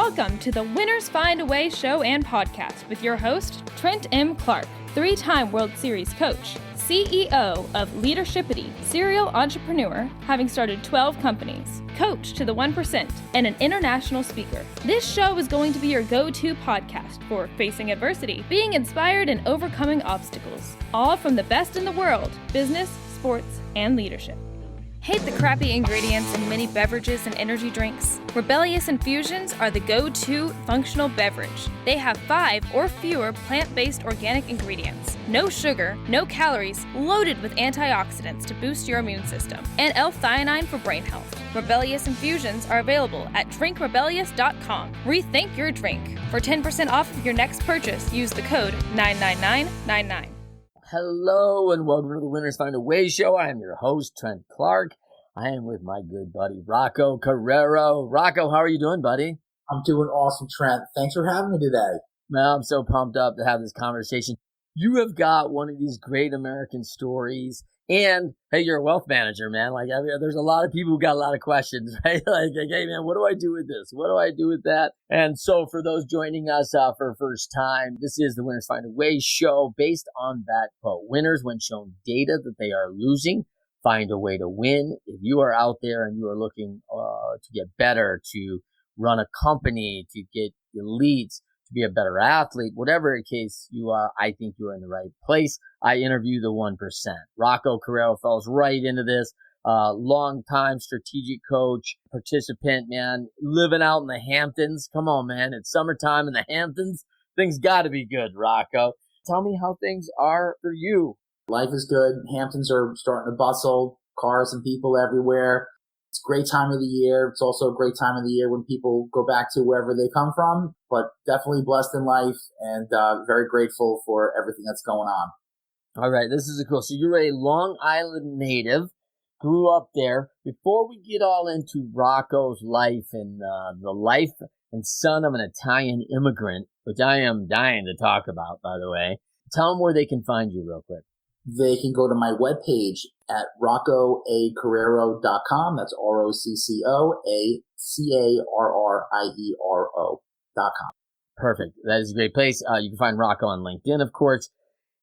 Welcome to the Winners Find a Way show and podcast with your host, Trent M Clark, 3-time World Series coach, CEO of Leadershipity, serial entrepreneur, having started 12 companies, coach to the 1%, and an international speaker. This show is going to be your go-to podcast for facing adversity, being inspired, and overcoming obstacles, all from the best in the world, business, sports, and leadership. Hate the crappy ingredients in many beverages and energy drinks? Rebellious Infusions are the go-to functional beverage. They have 5 or fewer plant-based organic ingredients, no sugar, no calories, loaded with antioxidants to boost your immune system, and L-theanine for brain health. Rebellious Infusions are available at drinkrebellious.com. Rethink your drink. For 10% off of your next purchase, use the code 99999. Hello and welcome to the Winners Find a Way show. I am your host, Trent Clark. I am with my good buddy, Rocco Carriero. Rocco, how are you doing, buddy? I'm doing awesome, Trent. Thanks for having me today. Man, I'm so pumped up to have this conversation. You have got one of these great American stories. And, hey, you're a wealth manager, man. Like, I mean, there's a lot of people who got a lot of questions, right? Like, hey, man, what do I do with this? What do I do with that? And so for those joining us for the first time, this is the Winners Find a Way show based on that quote. Winners, when shown data that they are losing, find a way to win. If you are out there and you are looking to get better, to run a company, to get elites, to be a better athlete, whatever the case you are, I think you're in the right place. I interview the 1%. Rocco Carriero falls right into this. Long-time strategic coach, participant, man, living out in the Hamptons. Come on, man. It's summertime in the Hamptons. Things got to be good, Rocco. Tell me how things are for you. Life is good. Hamptons are starting to bustle. Cars and people everywhere. It's a great time of the year. It's also a great time of the year when people go back to wherever they come from, but definitely blessed in life and very grateful for everything that's going on. All right, this is cool. So you're a Long Island native, grew up there. Before we get all into Rocco's life and the life and son of an Italian immigrant, which I am dying to talk about, by the way, tell them where they can find you real quick. They can go to my webpage at roccoacarriero.com. That's ROCCOACARRIERO.com. Perfect. That is a great place. You can find Rocco on LinkedIn, of course.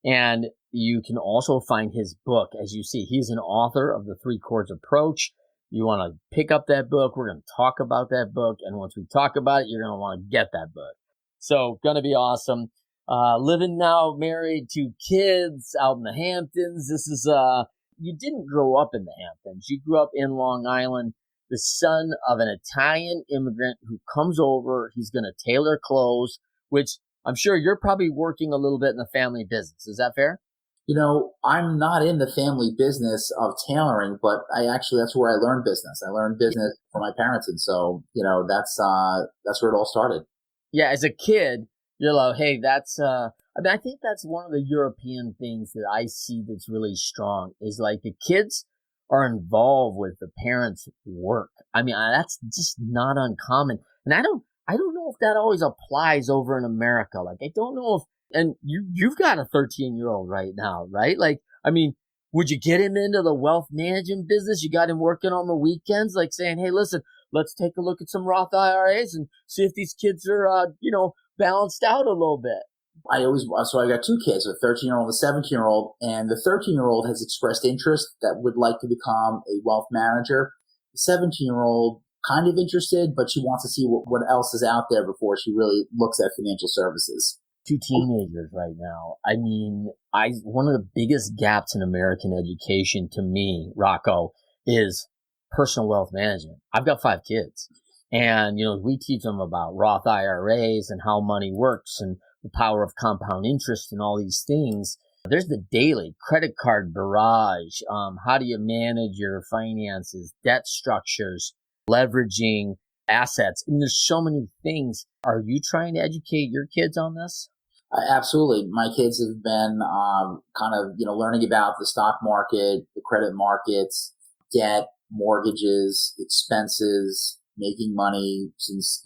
And you can also find his book. As you see, he's an author of the 3 Chords Approach. You want to pick up that book. We're going to talk about that book. And once we talk about it, you're going to want to get that book. So going to be awesome. Living now, married, 2 kids out in the Hamptons. This is, you didn't grow up in the Hamptons. You grew up in Long Island, the son of an Italian immigrant who comes over. He's going to tailor clothes, which I'm sure you're probably working a little bit in the family business. Is that fair? You know, I'm not in the family business of tailoring, but that's where I learned business. I learned business from my parents. And so, you know, that's where it all started. Yeah. As a kid, you're like, hey, I think that's one of the European things that I see that's really strong is like the kids are involved with the parents' work. I mean, that's just not uncommon. And I don't know if that always applies over in America. Like, I don't know if, and you've got a 13-year-old right now, right? Like, I mean, would you get him into the wealth management business? You got him working on the weekends, like saying, hey, listen, let's take a look at some Roth IRAs and see if these kids are, balanced out a little bit. So I got 2 kids, a 13-year-old and a 17-year-old, and the 13-year-old has expressed interest that would like to become a wealth manager. The 17-year-old kind of interested, but she wants to see what else is out there before she really looks at financial services. 2 teenagers right now. I mean, one of the biggest gaps in American education to me, Rocco, is personal wealth management. I've got 5 kids. And, we teach them about Roth IRAs and how money works and the power of compound interest and all these things. There's the daily credit card barrage. How do you manage your finances, debt structures, leveraging assets? I mean, there's so many things. Are you trying to educate your kids on this? Absolutely. My kids have been learning about the stock market, the credit markets, debt, mortgages, expenses, making money since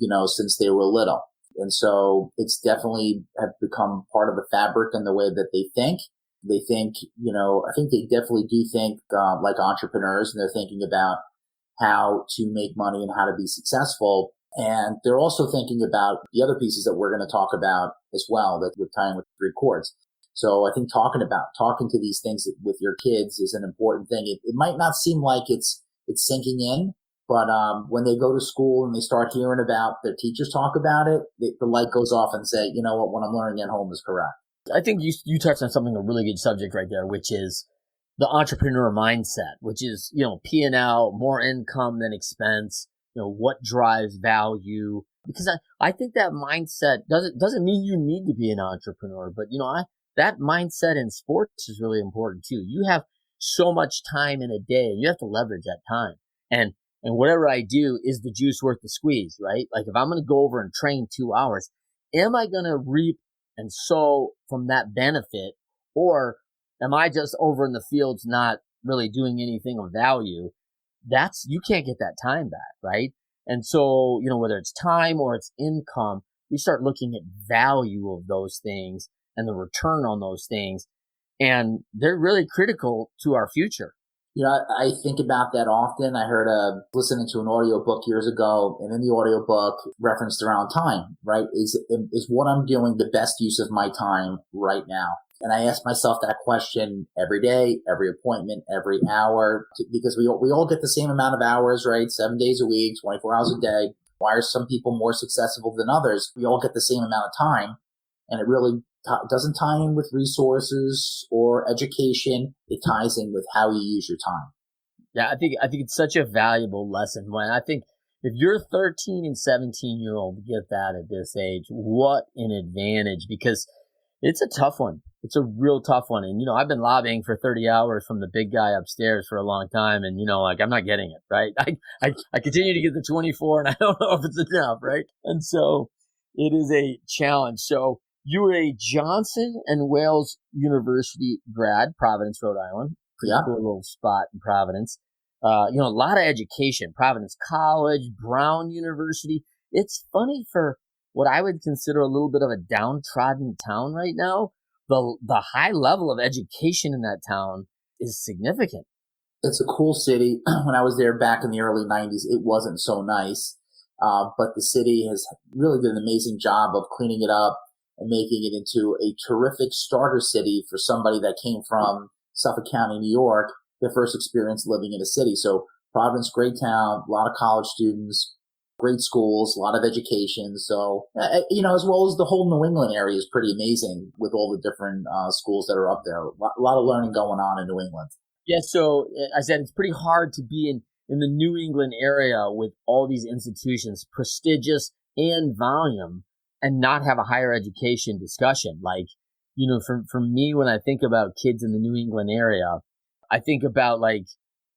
they were little. And so it's definitely have become part of the fabric and the way that they think. They think, I think they definitely do think like entrepreneurs, and they're thinking about how to make money and how to be successful. And they're also thinking about the other pieces that we're going to talk about as well that we're tying with three chords. So I think talking to these things with your kids is an important thing. It might not seem like it's sinking in, but when they go to school and they start hearing about their teachers talk about it, the light goes off and say, you know what I'm learning at home is correct. I think you touched on something, a really good subject right there, which is the entrepreneur mindset, which is, P&L, more income than expense, what drives value. Because I think that mindset doesn't mean you need to be an entrepreneur, but, that mindset in sports is really important too. You have so much time in a day and you have to leverage that time. And whatever I do, is the juice worth the squeeze, right? Like if I'm going to go over and train 2 hours, am I going to reap and sow from that benefit? Or am I just over in the fields not really doing anything of value? You can't get that time back, right? And so, whether it's time or it's income, we start looking at value of those things and the return on those things. And they're really critical to our future. I think about that often. I heard listening to an audiobook years ago, and in the audiobook referenced around time, right? Is what I'm doing the best use of my time right now? And I ask myself that question every day, every appointment, every hour, because we all get the same amount of hours, right? 7 days a week, 24 hours a day. Why are some people more successful than others? We all get the same amount of time, and it really doesn't tie in with resources or education. It ties in with how you use your time. Yeah, I think it's such a valuable lesson. When I think if you're 13 and 17-year-old get that at this age, what an advantage, because it's a tough one. It's a real tough one. And, I've been lobbying for 30 hours from the big guy upstairs for a long time. And, I'm not getting it, right? I continue to get the 24 and I don't know if it's enough, right? And so it is a challenge. So you were a Johnson and Wales University grad, Providence, Rhode Island. Pretty cool little spot in Providence. A lot of education, Providence College, Brown University. It's funny for what I would consider a little bit of a downtrodden town right now. The high level of education in that town is significant. It's a cool city. When I was there back in the early 90s, it wasn't so nice. But the city has really done an amazing job of cleaning it up and making it into a terrific starter city for somebody that came from Suffolk County, New York, their first experience living in a city. So Providence, great town, a lot of college students, great schools, a lot of education. So, as well as the whole New England area is pretty amazing with all the different schools that are up there. A lot of learning going on in New England. Yeah, so I said it's pretty hard to be in the New England area with all these institutions, prestigious and volume, and not have a higher education discussion. Like, for me, when I think about kids in the New England area, I think about like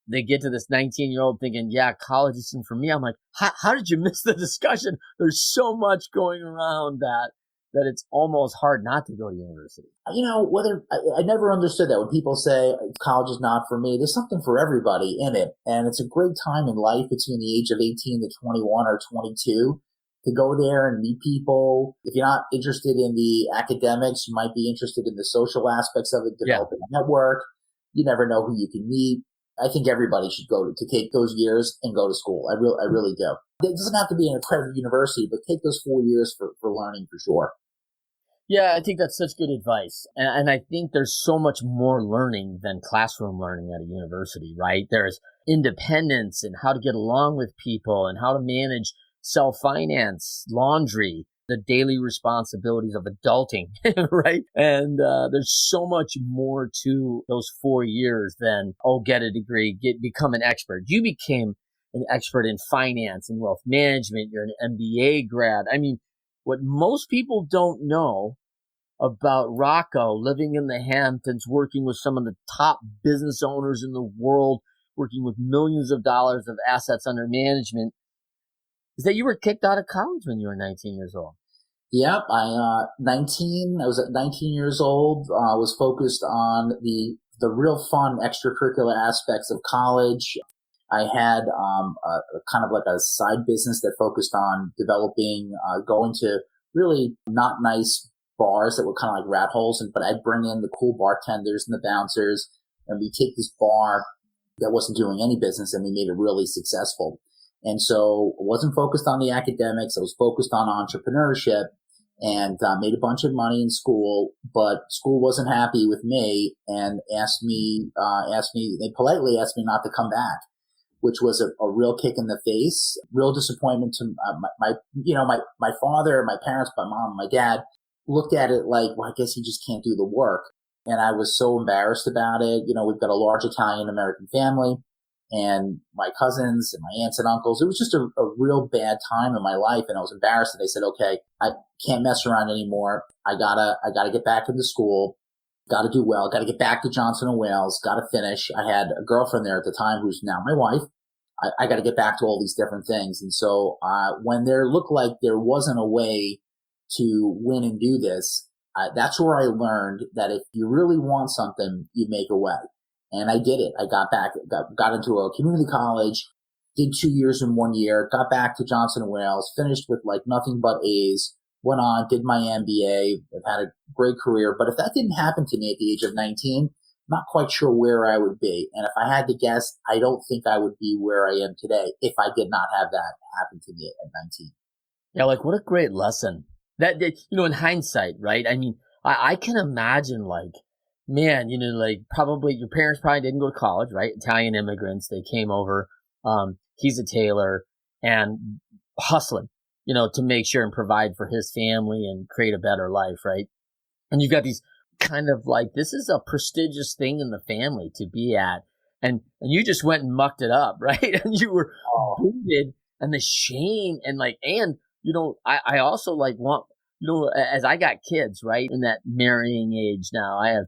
they get to this 19-year-old thinking, yeah, college isn't for me. I'm like, how did you miss the discussion? There's so much going around that it's almost hard not to go to university. I never understood that when people say college is not for me. There's something for everybody in it. And it's a great time in life between the age of 18 to 21 or 22 to go there and meet people. If you're not interested in the academics, you might be interested in the social aspects of it, developing a network. You never know who you can meet. I think everybody should go to take those years and go to school. I really do. It doesn't have to be an accredited university, but take those 4 years for learning for sure. Yeah, I think that's such good advice. And I think there's so much more learning than classroom learning at a university, right? There's independence and how to get along with people and how to manage self-finance, laundry, the daily responsibilities of adulting, right? And there's so much more to those 4 years than, get a degree, become an expert. You became an expert in finance and wealth management. You're an MBA grad. I mean, what most people don't know about Rocco living in the Hamptons, working with some of the top business owners in the world, working with millions of dollars of assets under management, is that you were kicked out of college when you were 19 years old. Yep. I was at 19 years old, was focused on the real fun extracurricular aspects of college. I had a kind of like a side business that focused on developing, going to really not nice bars that were kind of like rat holes, but I'd bring in the cool bartenders and the bouncers, and we take this bar that wasn't doing any business and we made it really successful. And so I wasn't focused on the academics. I was focused on entrepreneurship and made a bunch of money in school, but school wasn't happy with me and they politely asked me not to come back, which was a real kick in the face, real disappointment to my father, my parents, my mom, my dad looked at it like, well, I guess he just can't do the work. And I was so embarrassed about it. We've got a large Italian American family and my cousins and my aunts and uncles. It was just a real bad time in my life. And I was embarrassed. And they said, okay, I can't mess around anymore. I gotta get back into school. Gotta do well. Gotta get back to Johnson and Wales. Gotta finish. I had a girlfriend there at the time who's now my wife. I gotta get back to all these different things. And so, when there looked like there wasn't a way to win and do this, that's where I learned that if you really want something, you make a way. And I did it. I got back, got into a community college, did 2 years in 1 year, got back to Johnson and Wales, finished with like nothing but A's, went on, did my MBA, I've had a great career. But if that didn't happen to me at the age of 19, not quite sure where I would be. And if I had to guess, I don't think I would be where I am today if I did not have that happen to me at 19. Yeah, like what a great lesson. That in hindsight, right? I mean, I can imagine like, man, like probably your parents probably didn't go to college, right? Italian immigrants, they came over. He's a tailor and hustling, to make sure and provide for his family and create a better life, right? And you've got these kind of like, this is a prestigious thing in the family to be at. And you just went and mucked it up, right? And you were booted and the shame and I also like want, as I got kids, right, in that marrying age now, I have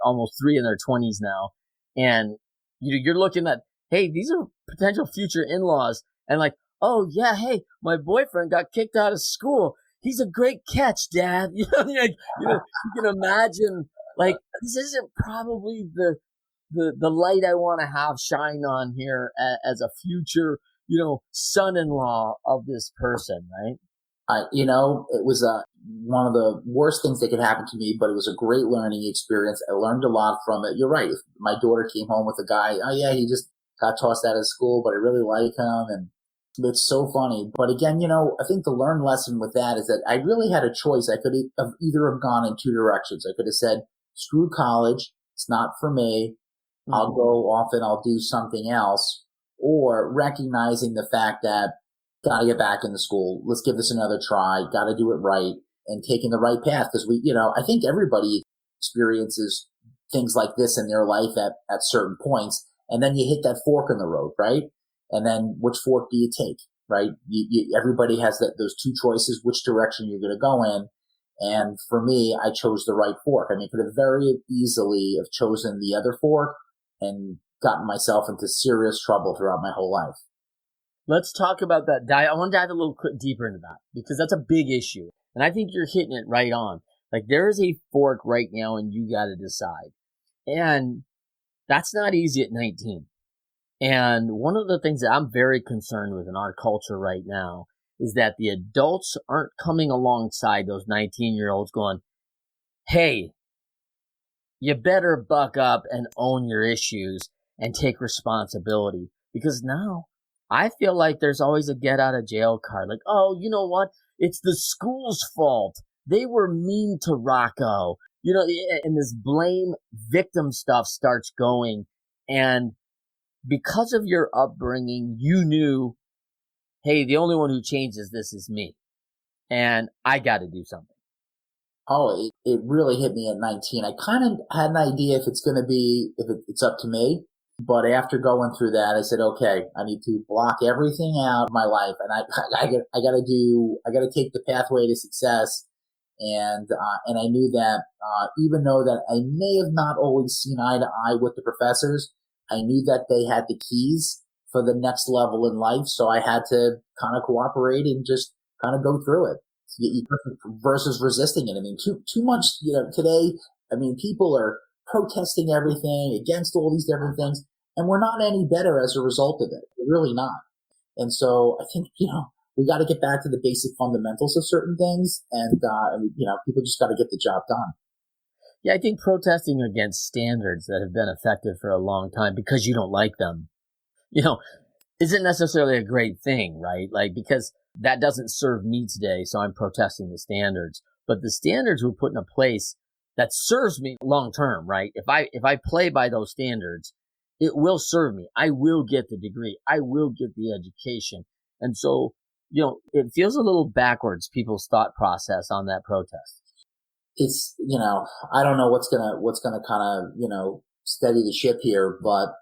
almost three in their 20s now. And you're looking at, hey, these are potential future in-laws. And like, oh yeah, hey, my boyfriend got kicked out of school. He's a great catch, Dad. You can imagine like, this isn't probably the light I want to have shine on here as a future, son-in-law of this person, right? It was one of the worst things that could happen to me, but it was a great learning experience. I learned a lot from it. You're right. If my daughter came home with a guy, oh yeah, he just got tossed out of school, but I really like him. And it's so funny. But again, I think the learned lesson with that is that I really had a choice. I could have either have gone in two directions. I could have said, screw college. It's not for me. I'll go off and I'll do something else. Or recognizing the fact that got to get back into school. Let's give this another try. Got to do it right and taking the right path. Because I think everybody experiences things like this in their life at certain points. And then you hit that fork in the road, right? And then which fork do you take, right? Everybody has those two choices, which direction you're going to go in. And for me, I chose the right fork. I mean, I could have very easily have chosen the other fork and gotten myself into serious trouble throughout my whole life. Let's talk about that. I want to dive a little deeper into that because that's a big issue. And I think you're hitting it right on. Like there is a fork right now and you got to decide. And that's not easy at 19. And one of the things that I'm very concerned with in our culture right now is that the adults aren't coming alongside those 19-year-olds going, hey, you better buck up and own your issues and take responsibility. Because now I feel like there's always a get out of jail card. Like, oh, you know what? It's the school's fault. They were mean to Rocco. And this blame victim stuff starts going. And because of your upbringing, you knew, hey, the only one who changes this is me. And I got to do something. Oh, it really hit me at 19. I kind of had an idea if it's up to me. But after going through that, I said, okay, I need to block everything out of my life. And I got to take the pathway to success. And I knew that, even though that I may have not always seen eye to eye with the professors, I knew that they had the keys for the next level in life. So I had to kind of cooperate and just kind of go through it versus resisting it. I mean, too much, today, I mean, people are protesting everything against all these different things, and we're not any better as a result of it. We're really not. And so I think, we got to get back to the basic fundamentals of certain things, and people just got to get the job done. Yeah, I think protesting against standards that have been effective for a long time because you don't like them. isn't necessarily a great thing, right? Like, because that doesn't serve me today, so I'm protesting the standards. But the standards were put in a place that serves me long term, right? If I play by those standards, it will serve me. I will get the degree. I will get the education. And so, it feels a little backwards, people's thought process on that protest. It's, I don't know what's gonna kind of, steady the ship here, but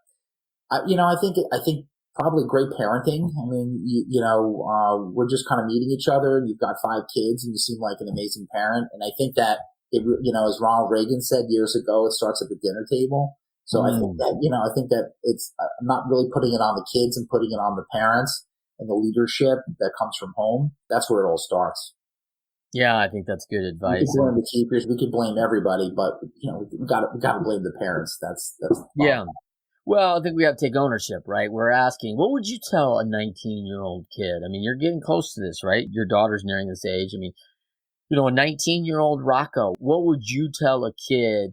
I think probably great parenting. I mean, we're just kind of meeting each other. You've got 5 kids and you seem like an amazing parent. And I think that as Ronald Reagan said years ago, it starts at the dinner table. So I think that it's, I'm not really putting it on the kids and putting it on the parents and the leadership that comes from home. That's where it all starts. Yeah, I think that's good advice. We can blame the teachers. We can blame everybody, but we got to blame the parents. That's yeah. Well, I think we have to take ownership, right? We're asking, what would you tell a 19-year-old kid? I mean, you're getting close to this, right? Your daughter's nearing this age. I mean, a 19-year-old Rocco, what would you tell a kid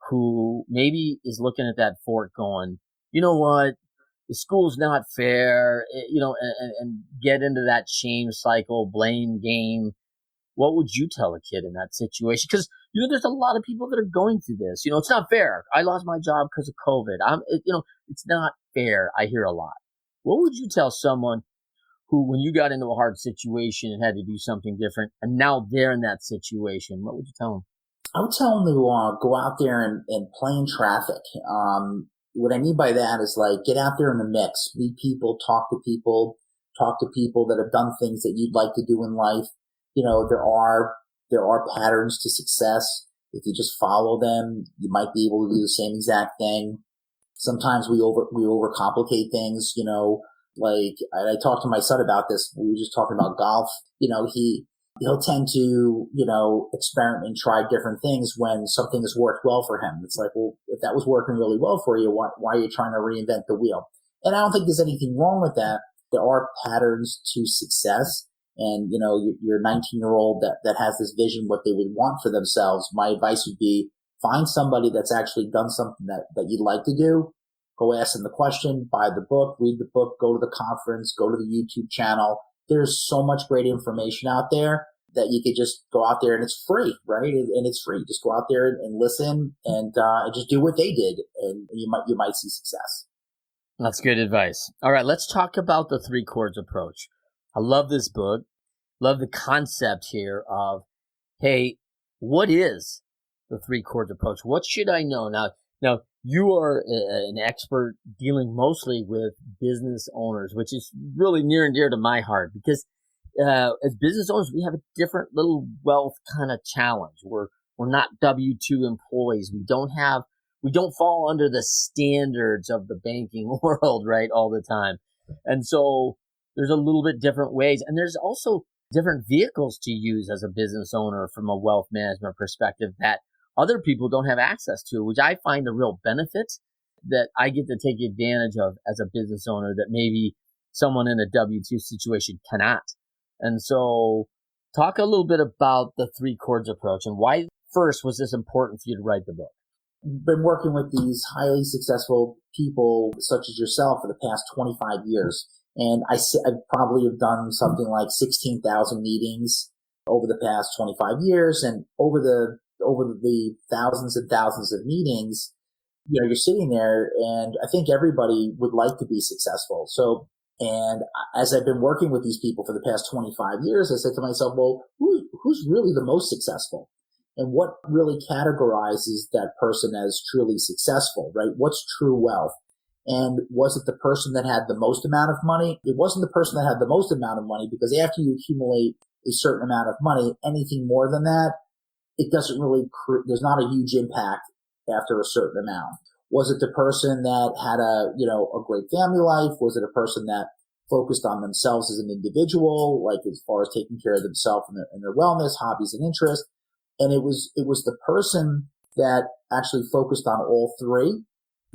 who maybe is looking at that fork going, you know what? The school's not fair, and get into that shame cycle, blame game. What would you tell a kid in that situation? Because, there's a lot of people that are going through this. It's not fair. I lost my job because of COVID. It's not fair. I hear a lot. What would you tell someone who, when you got into a hard situation and had to do something different, and now they're in that situation, what would you tell them? I would tell them to go out there and play in traffic. What I mean by that is get out there in the mix, meet people, talk to people that have done things that you'd like to do in life. There are patterns to success. If you just follow them, you might be able to do the same exact thing. Sometimes we overcomplicate things, I talked to my son about this. We were just talking about golf. He'll tend to, experiment and try different things when something has worked well for him. It's like, well, if that was working really well for you, why are you trying to reinvent the wheel? And I don't think there's anything wrong with that. There are patterns to success. And, your 19-year-old that has this vision, what they would want for themselves. My advice would be find somebody that's actually done something that you'd like to do. Go ask them the question, buy the book, read the book, go to the conference, go to the YouTube channel. There's so much great information out there that you could just go out there and it's free, right? And it's free. Just go out there and listen and just do what they did. And you might see success. That's good advice. All right. Let's talk about the 3 chords approach. I love this book. Love the concept here of, hey, what is the 3 chords approach? What should I know? Now you are an expert dealing mostly with business owners, which is really near and dear to my heart because as business owners, we have a different little wealth kind of challenge. We're not W-2 employees. We don't fall under the standards of the banking world, right, all the time. And so there's a little bit different ways. And there's also different vehicles to use as a business owner from a wealth management perspective that other people don't have access to, which I find a real benefit that I get to take advantage of as a business owner that maybe someone in a W-2 situation cannot. And so talk a little bit about the 3 chords approach and why first was this important for you to write the book? Been working with these highly successful people such as yourself for the past 25 years. And I probably have done something like 16,000 meetings over the past 25 years. And over the thousands and thousands of meetings, you're sitting there and I think everybody would like to be successful. So, and as I've been working with these people for the past 25 years, I said to myself, well, who's really the most successful? And what really categorizes that person as truly successful, right? What's true wealth? And was it the person that had the most amount of money? It wasn't the person that had the most amount of money because after you accumulate a certain amount of money, anything more than that, it doesn't really, there's not a huge impact after a certain amount. Was it the person that had a great family life? Was it a person that focused on themselves as an individual, like as far as taking care of themselves and their wellness, hobbies and interests? And it was the person that actually focused on all 3.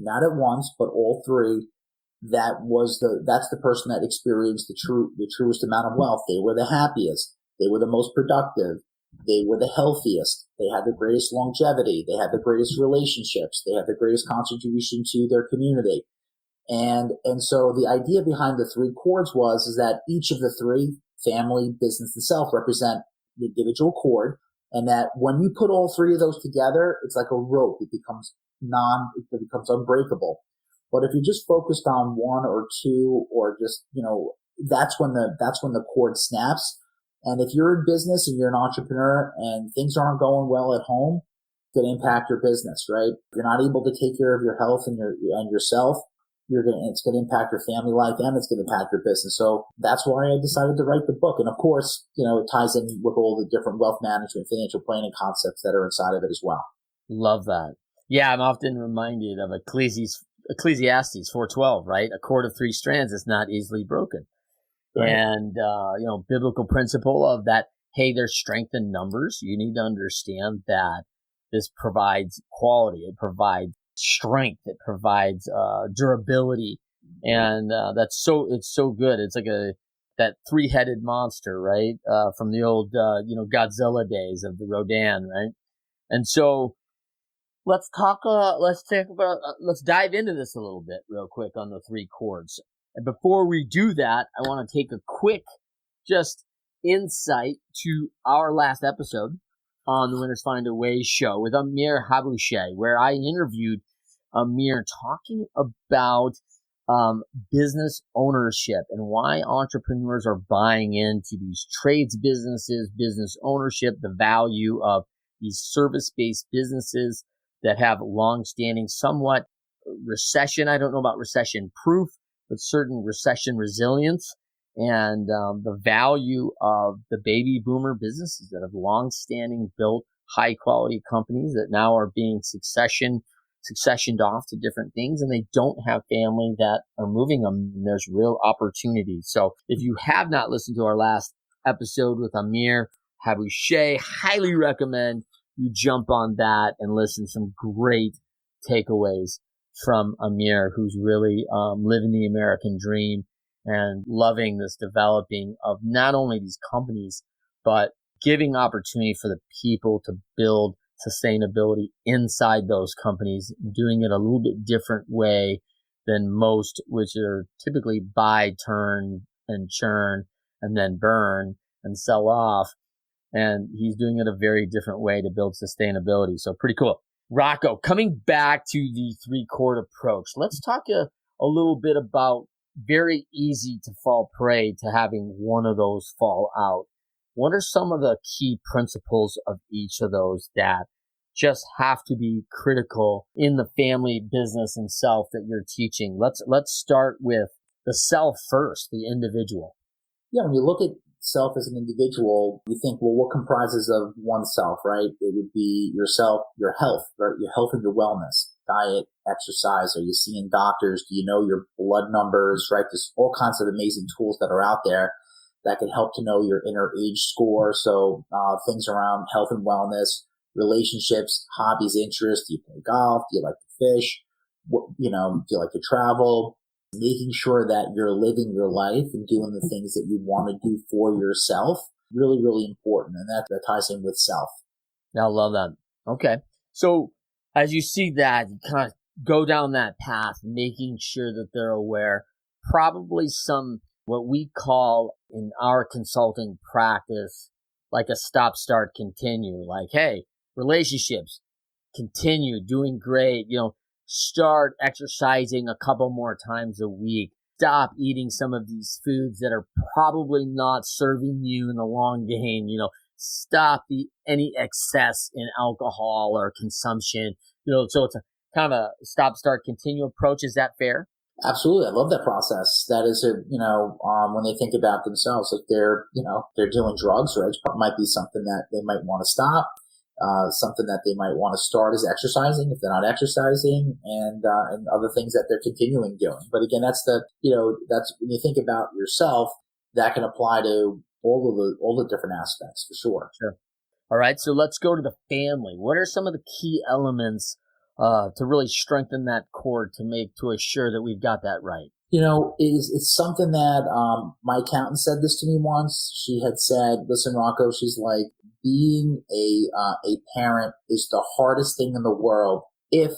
Not at once, but all 3. That's the person that experienced the truest amount of wealth. They were the happiest. They were the most productive. They were the healthiest. They had the greatest longevity. They had the greatest relationships. They had the greatest contribution to their community. And so the idea behind the three chords is that each of the three, family, business, and self, represent the individual chord. And that when you put all three of those together, it's like a rope. It becomes unbreakable. But if you're just focused on one or two, or just, that's when the cord snaps. And if you're in business and you're an entrepreneur and things aren't going well at home, it's going to impact your business, right? If you're not able to take care of your health and yourself, it's going to impact your family life, and it's going to impact your business. So that's why I decided to write the book. And of course, it ties in with all the different wealth management, financial planning concepts that are inside of it as well. Love that. Yeah, I'm often reminded of Ecclesiastes 4:12, right? A cord of three strands is not easily broken. Right. And, biblical principle of that, hey, there's strength in numbers. You need to understand that this provides quality. It provides strength. It provides durability. And it's so good. It's like that three-headed monster, right? From the old, Godzilla days of the Rodan, right? And so let's dive into this a little bit real quick on the three chords. And before we do that, I want to take a quick just insight to our last episode on the Winners Find a Way show with Amir Habouche, where I interviewed Amir talking about business ownership and why entrepreneurs are buying into these trades businesses, business ownership, the value of these service-based businesses that have long-standing, somewhat recession. I don't know about recession-proof, but certain recession resilience, and the value of the baby boomer businesses that have long-standing built high-quality companies that now are being successioned off to different things, and they don't have family that are moving them. And there's real opportunity. So if you have not listened to our last episode with Amir Habouche, highly recommend you jump on that and listen to some great takeaways from Amir, who's really living the American dream and loving this developing of not only these companies, but giving opportunity for the people to build sustainability inside those companies, doing it a little bit different way than most, which are typically buy, turn, and churn, and then burn and sell off. And he's doing it a very different way to build sustainability. So pretty cool. Rocco, coming back to the three-chord approach, let's talk a little bit about very easy to fall prey to having one of those fall out. What are some of the key principles of each of those that just have to be critical in the family, business, and self that you're teaching? Let's start with the self first, the individual. Yeah, when you look at self as an individual, you think, well, what comprises of oneself, right? It would be yourself, your health, right? Your health and your wellness, diet, exercise. Are you seeing doctors? Do you know your blood numbers, right? There's all kinds of amazing tools that are out there that can help to know your inner age score. So things around health and wellness, relationships, hobbies, interests. Do you play golf? Do you like to fish? Do you like to travel? Making sure that you're living your life and doing the things that you want to do for yourself. Really, really important. And that ties in with self. I love that. Okay. So as you see that, you kind of go down that path, making sure that they're aware, probably some, what we call in our consulting practice, like a stop, start, continue. Like, hey, relationships, continue, doing great, start exercising a couple more times a week. Stop eating some of these foods that are probably not serving you in the long game. Stop any excess in alcohol or consumption. So it's a kind of a stop, start, continue approach. Is that fair? Absolutely. I love that process. That is when they think about themselves, if they're doing drugs, right? It might be something that they might want to stop. Something that they might want to start is exercising if they're not exercising, and other things that they're continuing doing. But again, that's when you think about yourself, that can apply to all the different aspects for sure. Sure. All right. So let's go to the family. What are some of the key elements to really strengthen that cord to assure that we've got that right? It's something that my accountant said this to me once. She had said, "Listen, Rocco," she's like, "being a parent is the hardest thing in the world if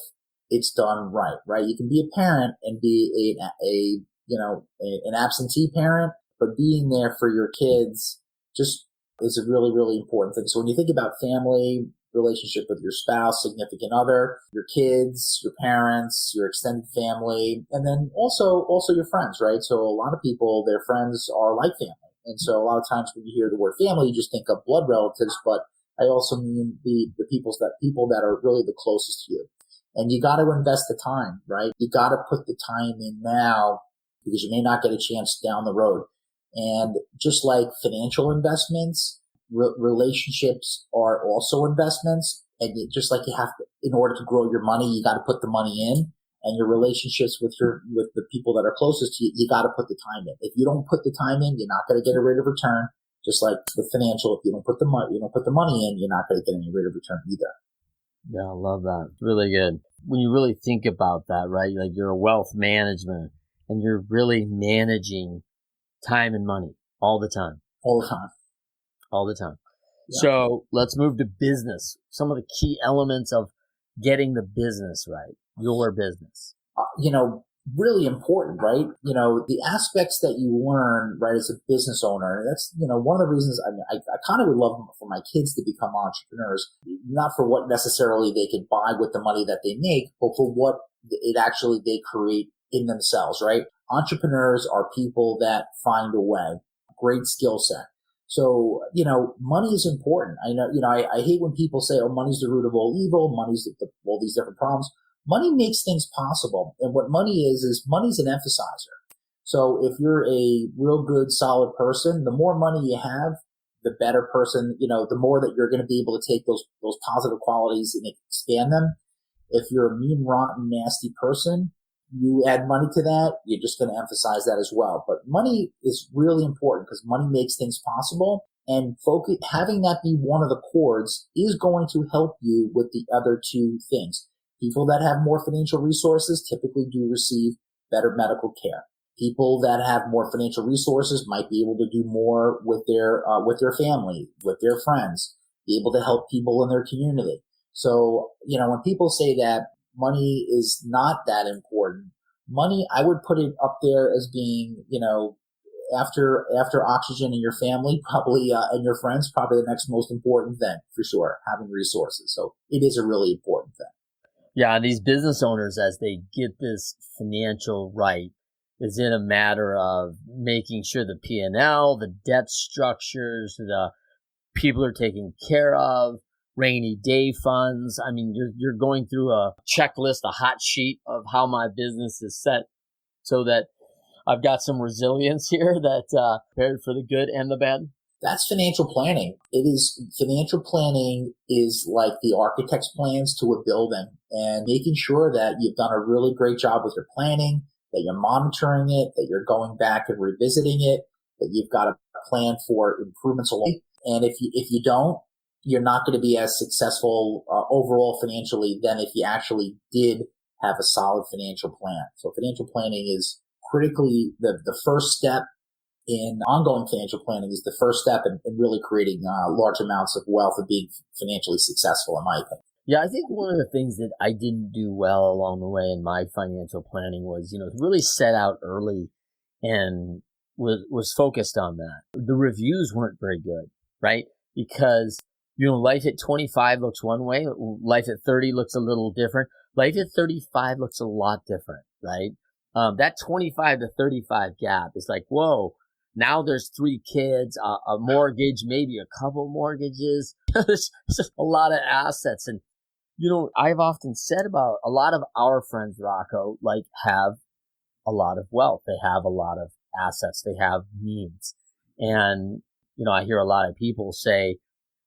it's done right, right? You can be a parent and be an absentee parent, but being there for your kids just is a really, really important thing. So when you think about family, relationship with your spouse, significant other, your kids, your parents, your extended family, and then also your friends, right? So a lot of people, their friends are like family. And so a lot of times when you hear the word family, you just think of blood relatives, but I also mean the people that are really the closest to you. And you got to invest the time, right? You got to put the time in now because you may not get a chance down the road. And just like financial investments, relationships are also investments. And just like you have to, in order to grow your money, you got to put the money in. And your relationships with the people that are closest to you, you got to put the time in. If you don't put the time in, you're not going to get a rate of return. Just like with financial, if you don't put the money in, you're not going to get any rate of return either. Yeah, I love that. It's really good. When you really think about that, right? Like you're a wealth management and you're really managing time and money all the time. All the time. All the time. Yeah. So let's move to business. Some of the key elements of getting the business right, your business. Really important, right? The aspects that you learn, right, as a business owner. And that's, one of the reasons I kind of would love for my kids to become entrepreneurs, not for what necessarily they could buy with the money that they make, but for what it actually they create in themselves, right? Entrepreneurs are people that find a way, great skill set. So, money is important. I hate when people say, oh, money's the root of all evil. Money's all these different problems. Money makes things possible. And what money is money's an emphasizer. So if you're a real good, solid person, the more money you have, the better person, the more that you're going to be able to take those positive qualities and expand them. If you're a mean, rotten, nasty person, you add money to that, you're just going to emphasize that as well. But money is really important because money makes things possible. And having that be one of the chords is going to help you with the other two things. People that have more financial resources typically do receive better medical care. People that have more financial resources might be able to do more with their family, with their friends, be able to help people in their community. So, when people say that money is not that important, money, I would put it up there as being, after oxygen in your family, probably, and your friends, probably the next most important thing for sure, having resources. So it is a really important thing. Yeah, these business owners, as they get this financial right, is in a matter of making sure the P&L, the debt structures, the people are taken care of, rainy day funds. I mean, you're going through a checklist, a hot sheet of how my business is set so that I've got some resilience here that prepared for the good and the bad. That's financial planning. Financial planning is like the architect's plans to a building, and making sure that you've done a really great job with your planning, that you're monitoring it, that you're going back and revisiting it, that you've got a plan for improvements along. And if you don't, you're not going to be as successful overall financially than if you actually did have a solid financial plan. So financial planning is critically the first step in ongoing financial planning, is the first step in really creating large amounts of wealth and being financially successful, in my opinion. Yeah, I think one of the things that I didn't do well along the way in my financial planning was, really set out early and was focused on that. The reviews weren't very good, right? Because, life at 25 looks one way. Life at 30 looks a little different. Life at 35 looks a lot different, right? That 25 to 35 gap is like, whoa, now there's 3 kids, a mortgage, maybe a couple mortgages. There's a lot of assets. And, I've often said about a lot of our friends, Rocco, have a lot of wealth. They have a lot of assets. They have means. And, I hear a lot of people say,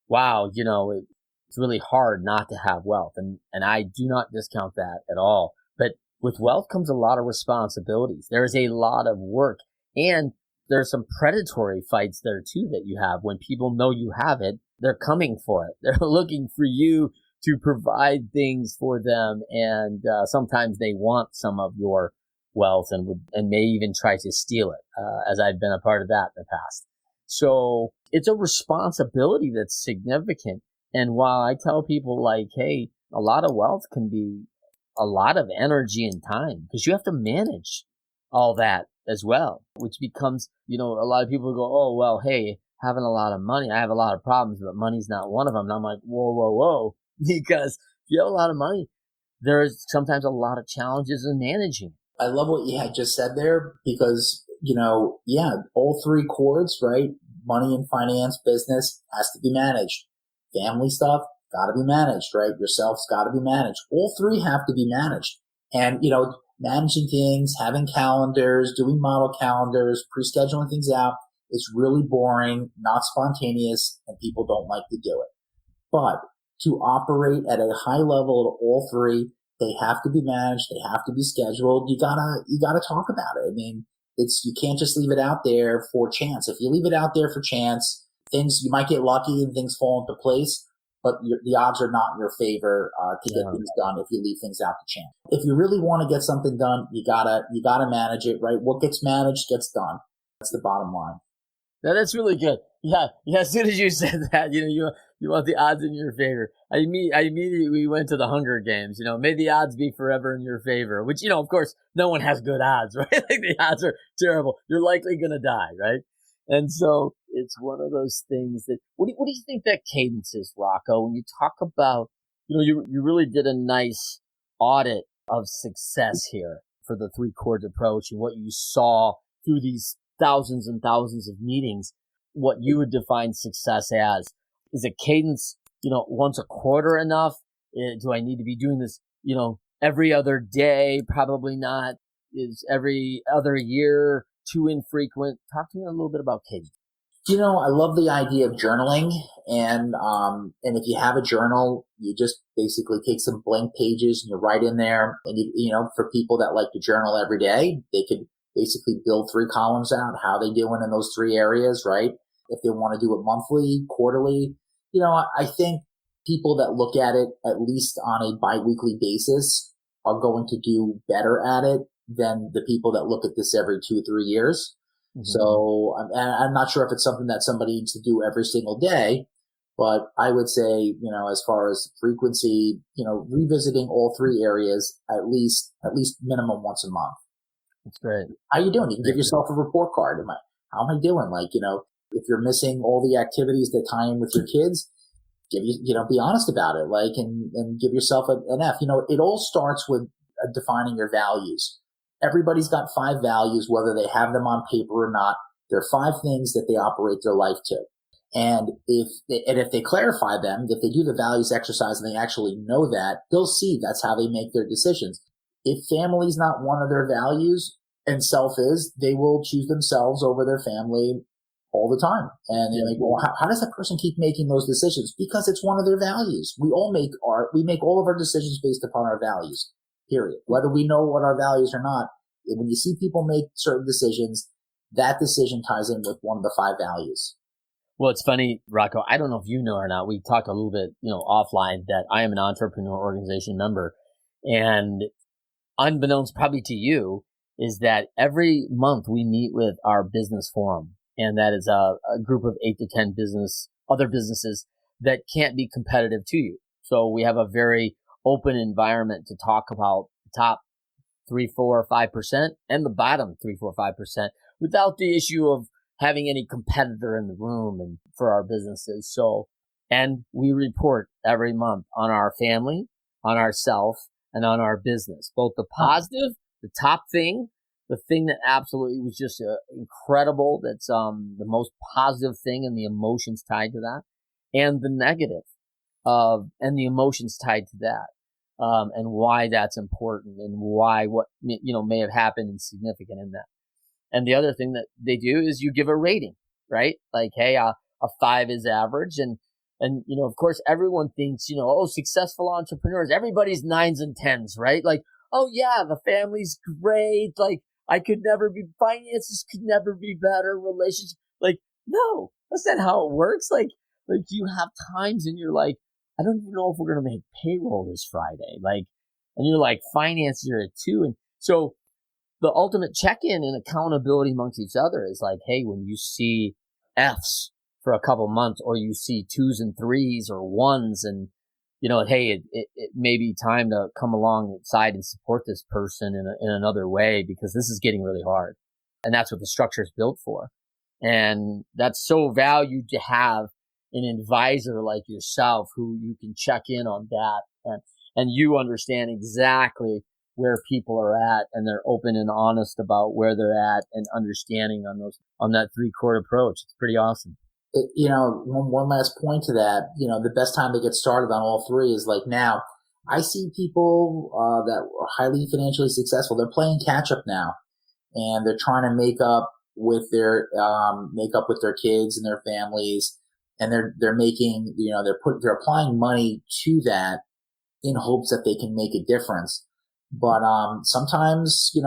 wow, it's really hard not to have wealth. And I do not discount that at all. But with wealth comes a lot of responsibilities. There is a lot of work, and there's some predatory fights there too that you have. When people know you have it, they're coming for it. They're looking for you to provide things for them. And sometimes they want some of your wealth and may even try to steal it, as I've been a part of that in the past. So it's a responsibility that's significant. And while I tell people hey, a lot of wealth can be a lot of energy and time because you have to manage all that as well, which becomes, a lot of people go, oh, well, hey, having a lot of money, I have a lot of problems, but money's not one of them. And I'm like, whoa, whoa, whoa, because if you have a lot of money, there's sometimes a lot of challenges in managing. I love what you had just said there because, all three chords, right? Money and finance, business has to be managed. Family stuff, got to be managed, right? Yourself's got to be managed. All three have to be managed. And, managing things, having calendars, doing model calendars, pre-scheduling things out, it's really boring, not spontaneous, and people don't like to do it. But to operate at a high level of all three, they have to be managed. They have to be scheduled. You gotta talk about it. I mean, you can't just leave it out there for chance. If you leave it out there for chance, you might get lucky and things fall into place, but the odds are not in your favor, to get things done if you leave things out to chance. If you really want to get something done, you gotta manage it, right? What gets managed gets done. That's the bottom line. Now, that's really good. Yeah. As soon as you said that, you want the odds in your favor. I immediately went to the Hunger Games. May the odds be forever in your favor. Which, of course, no one has good odds, right? Like the odds are terrible. You're likely going to die, right? And so it's one of those things that. What do you think that cadence is, Rocco? When you talk about, you really did a nice audit of success here for the three chords approach and what you saw through these thousands and thousands of meetings, what you would define success as. Is a cadence, once a quarter enough? Do I need to be doing this, every other day? Probably not. Is every other year too infrequent? Talk to me a little bit about cadence. I love the idea of journaling, and if you have a journal, you just basically take some blank pages and you write in there. And for people that like to journal every day, they could basically build 3 columns out. How they doing in those 3 areas, right? If they want to do it monthly, quarterly, I think people that look at it at least on a biweekly basis are going to do better at it than the people that look at this every 2 or 3 years. Mm-hmm. So I'm not sure if it's something that somebody needs to do every single day, but I would say, as far as frequency, revisiting all 3 areas at least minimum once a month. That's great. How you doing? You can give yourself a report card. How am I doing? If you're missing all the activities that tie in with your kids, be honest about it, and give yourself an F. It all starts with defining your values. Everybody's got 5 values, whether they have them on paper or not. There are 5 things that they operate their life to. And if they clarify them, if they do the values exercise and they actually know that, they'll see that's how they make their decisions. If family's not one of their values and self is, they will choose themselves over their family all the time. And they're like, well, how does that person keep making those decisions? Because it's one of their values. We make all of our decisions based upon our values, period. Whether we know what our values or not, when you see people make certain decisions, that decision ties in with one of the 5 values. Well, it's funny, Rocco, I don't know if you know or not, we talked a little bit, offline that I am an entrepreneur organization member, and unbeknownst probably to you is that every month we meet with our business forum. And that is a group of 8 to 10 other businesses that can't be competitive to you. So we have a very open environment to talk about the top 3, 4, 5% and the bottom 3, 4, 5% without the issue of having any competitor in the room and for our businesses. So, and we report every month on our family, on ourself, and on our business, both the positive, the top thing, the thing that absolutely was just incredible, that's the most positive thing and the emotions tied to that, and the negative and the emotions tied to that, and why that's important and why what may have happened and significant in that. And the other thing that they do is you give a rating, right? Like, hey, a 5 is average, and of course everyone thinks successful entrepreneurs, everybody's 9s and 10s, right? Like, oh yeah, the family's great, like finances could never be better, relationships, like, no, that's not how it works. Like you have times and you're like, I don't even know if we're gonna make payroll this Friday, like, and you're like, finances are at 2, and so the ultimate check-in and accountability amongst each other is like, hey, when you see F's for a couple months, or you see 2s and 3s or 1s, and hey, it may be time to come alongside and support this person in another way, because this is getting really hard. And that's what the structure is built for. And that's so valued to have an advisor like yourself who you can check in on that, and you understand exactly where people are at, and they're open and honest about where they're at and understanding on that 3-chord approach. It's pretty awesome. One last point to that, the best time to get started on all three is like now. I see people that are highly financially successful. They're playing catch up now, and they're trying to make up with their kids and their families, and they're making, they're applying money to that in hopes that they can make a difference. But sometimes, I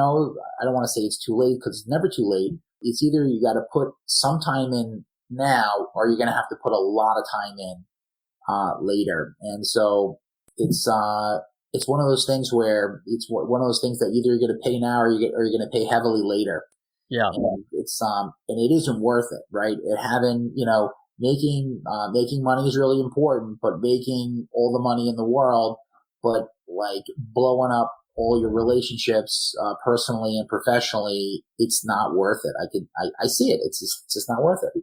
don't want to say it's too late, because it's never too late. It's either you got to put some time in now, or you're going to have to put a lot of time in later. And so it's one of those things where it's one of those things that either you're going to pay now or you're going to pay heavily later. Yeah. And and it isn't worth it, right? Making money is really important, but making all the money in the world, but like blowing up all your relationships, personally and professionally, it's not worth it. I see it. It's just not worth it.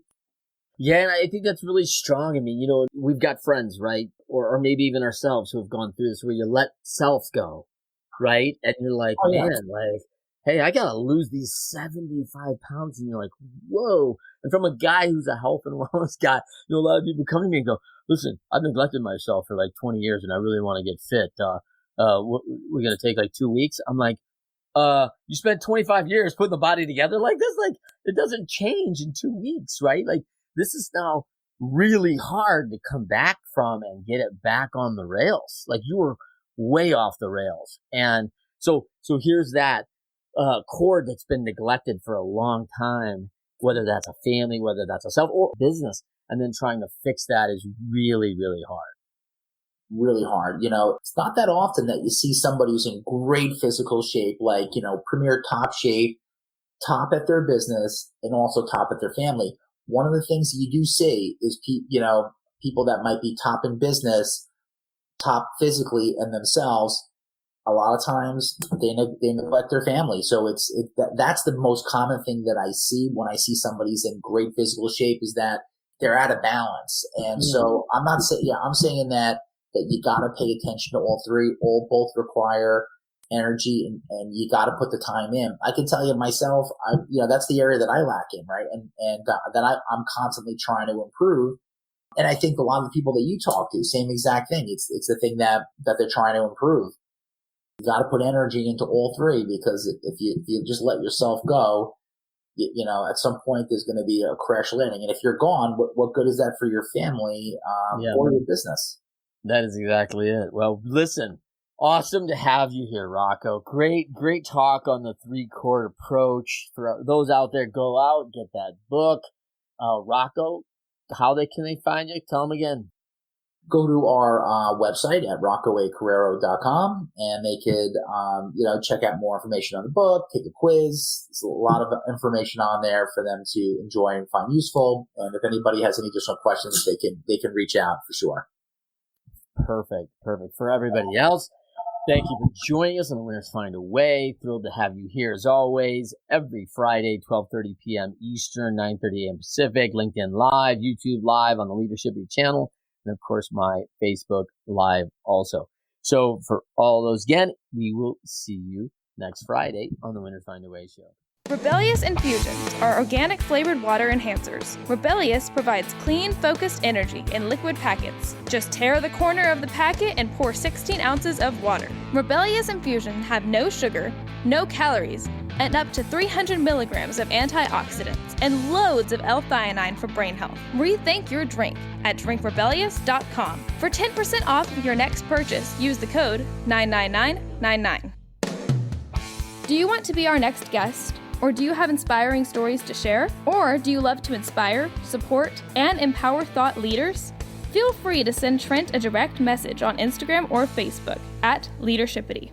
Yeah, and I think that's really strong. I mean, we've got friends, right? Or maybe even ourselves who have gone through this, where you let self go, right? And you're like, man, like, hey, I got to lose these 75 pounds. And you're like, whoa. And from a guy who's a health and wellness guy, a lot of people come to me and go, listen, I've neglected myself for like 20 years and I really want to get fit. We're going to take like 2 weeks. I'm like, you spent 25 years putting the body together like this. Like, it doesn't change in 2 weeks, right? Like, this is now really hard to come back from and get it back on the rails. Like, you were way off the rails. And so here's that cord that's been neglected for a long time, whether that's a family, whether that's a self or business, and then trying to fix that is really, really hard. Really hard. It's not that often that you see somebody who's in great physical shape, like, premier top shape, top at their business, and also top at their family. One of the things you do see is, people that might be top in business, top physically and themselves, a lot of times they neglect their family. So that's the most common thing that I see when I see somebody's in great physical shape, is that they're out of balance. And so I'm saying that you got to pay attention to all three. Both require energy, and you got to put the time in. I can tell you myself, that's the area that I lack in, right? And that I'm constantly trying to improve. And I think a lot of the people that you talk to, same exact thing. It's the thing that they're trying to improve. You got to put energy into all three, because if you just let yourself go, at some point there's going to be a crash landing. And if you're gone, what good is that for your family or your business? That is exactly it. Well, listen, awesome to have you here, Rocco. Great talk on the 3-chord approach. For those out there, go out, get that book. Rocco, how can they find you? Tell them again. Go to our website at roccoacarriero.com, and they could, check out more information on the book, take a quiz. There's a lot of information on there for them to enjoy and find useful. And if anybody has any additional questions, they can reach out for sure. Perfect. For everybody else, thank you for joining us on The Winners Find a Way. Thrilled to have you here as always, every Friday, 12:30 p.m. Eastern, 9:30 a.m. Pacific, LinkedIn Live, YouTube Live on the Leadershipity channel, and of course my Facebook Live also. So for all those, again, we will see you next Friday on the Winners Find a Way show. Rebellious Infusions are organic flavored water enhancers. Rebellious provides clean, focused energy in liquid packets. Just tear the corner of the packet and pour 16 ounces of water. Rebellious Infusions have no sugar, no calories, and up to 300 milligrams of antioxidants and loads of L-theanine for brain health. Rethink your drink at drinkrebellious.com. For 10% off of your next purchase, use the code 99999. Do you want to be our next guest? Or do you have inspiring stories to share? Or do you love to inspire, support, and empower thought leaders? Feel free to send Trent a direct message on Instagram or Facebook at Leadershipity.